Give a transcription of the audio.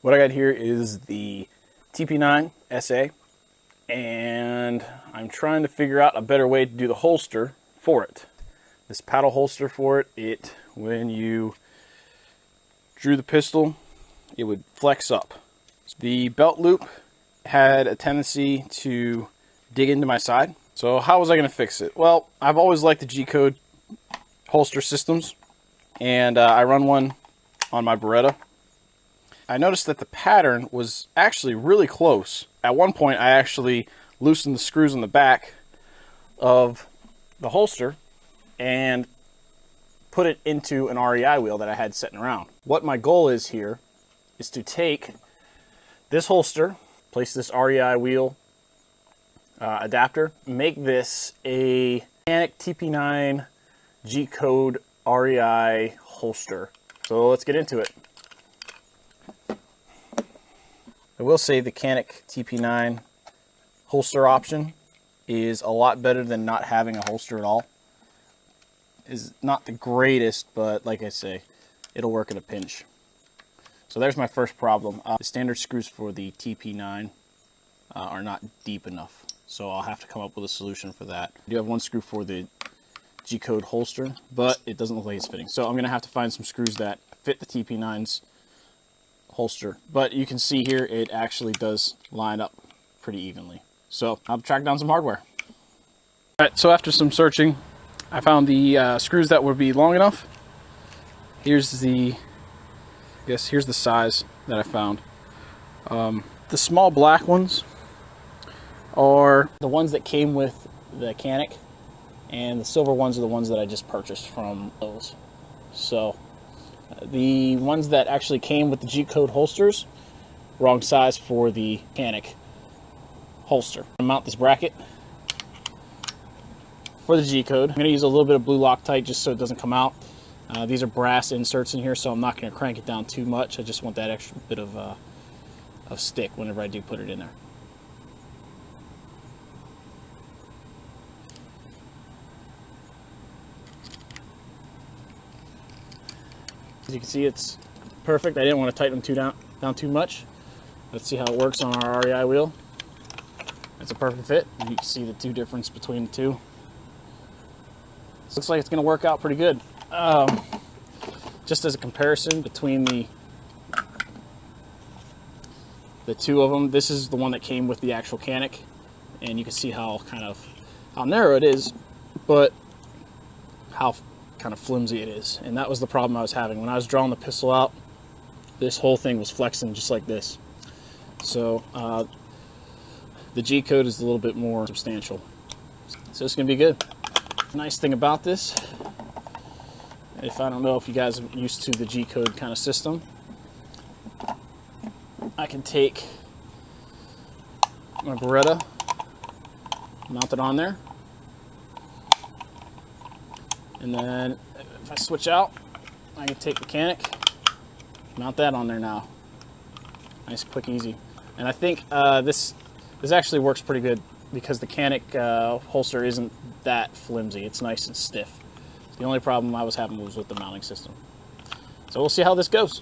What I got here is the TP9 SA, and I'm trying to figure out a better way to do the holster for it. This paddle holster for it, when you drew the pistol, it would flex up. The belt loop had a tendency to dig into my side. So how was I going to fix it? Well, I've always liked the G-code holster systems, and I run one on my Beretta. I noticed that the pattern was actually really close. At one point, I actually loosened the screws in the back of the holster and put it into an REI wheel that I had sitting around. What my goal is here is to take this holster, place this REI wheel adapter, make this a Canik TP9 G-code REI holster. So let's get into it. I will say the Canik TP9 holster option is a lot better than not having a holster at all. Is not the greatest, but like I say, it'll work in a pinch. So there's my first problem. The standard screws for the TP9 are not deep enough, so I'll have to come up with a solution for that. I do have one screw for the G-code holster, but it doesn't look like it's fitting. So I'm going to have to find some screws that fit the TP9's holster. But you can see here it actually does line up pretty evenly. So I'll track down some hardware. All right, so after some searching, I found the screws that would be long enough. Here's the size that I found. The small black ones are the ones that came with the Canik, and the silver ones are the ones that I just purchased from Lowe's. So the ones that actually came with the G-code holsters, wrong size for the Canik holster. I'm going to mount this bracket for the G-code. I'm going to use a little bit of blue Loctite just so it doesn't come out. These are brass inserts in here, so I'm not going to crank it down too much. I just want that extra bit of stick whenever I do put it in there. As you can see, it's perfect. I didn't want to tighten them down too much. Let's see how it works on our REI wheel. It's a perfect fit. You can see the difference between the two. Looks like it's going to work out pretty good. Just as a comparison between the two of them, this is the one that came with the actual Canik, and you can see how narrow it is, but how kind of flimsy it is. And that was the problem I was having when I was drawing the pistol out. This whole thing was flexing just like this. So the G-code is a little bit more substantial, so it's gonna be good. Nice thing about this, I don't know if you guys are used to the G-code kind of system, I can take my Beretta, mount it on there, and then if I switch out, I can take the Canik, mount that on there now. Nice, quick, easy. And I think this actually works pretty good because the Canik holster isn't that flimsy. It's nice and stiff. The only problem I was having was with the mounting system. So we'll see how this goes.